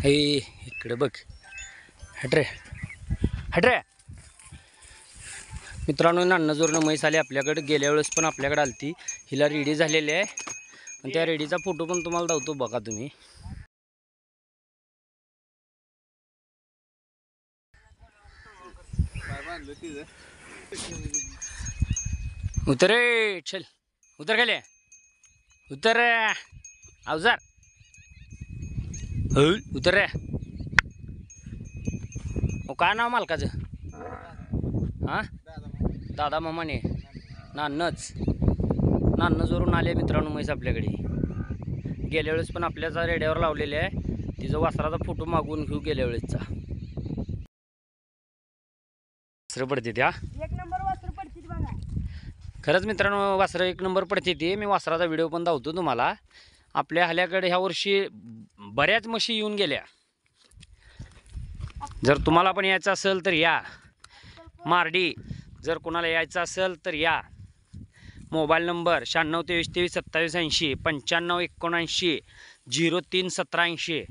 हे इकडे बघ. हट रे हट रे. मित्रांनो नान्नजोरनं म्हैस आली आपल्याकडे. गेल्या वेळेस पण आपल्याकडे आलती. हिला रेडी झालेली आहे आणि त्या रेडीचा फोटो पण तुम्हाला दावतो बघा तुम्ही. उतर रे चल उतर खाली उतर अवजार उतर रे. काय नाव मालकाचं? हां दादा मामाने नान्नच जोरून आले मित्रांनो म्हैस आपल्याकडे. गेल्या वेळेस पण आपल्याचा रेड्यावर लावलेला आहे. तिचा वासराचा फोटो मागवून घेऊ गेल्या वेळेसचा. वासरं पडते त्या एक नंबर वासर पडते बघा. खरंच मित्रांनो वासरं एक नंबर पडते ती. मी वासराचा व्हिडिओ पण दावतो तुम्हाला. आपल्या हल्याकडे ह्या वर्षी बऱ्याच म्हशी येऊन गेल्या. जर तुम्हाला पण यायचं असेल तर या मार्डी. जर कोणाला यायचं असेल तर या. Mobile number 96 23 23 27 80 95 79 03 17 80.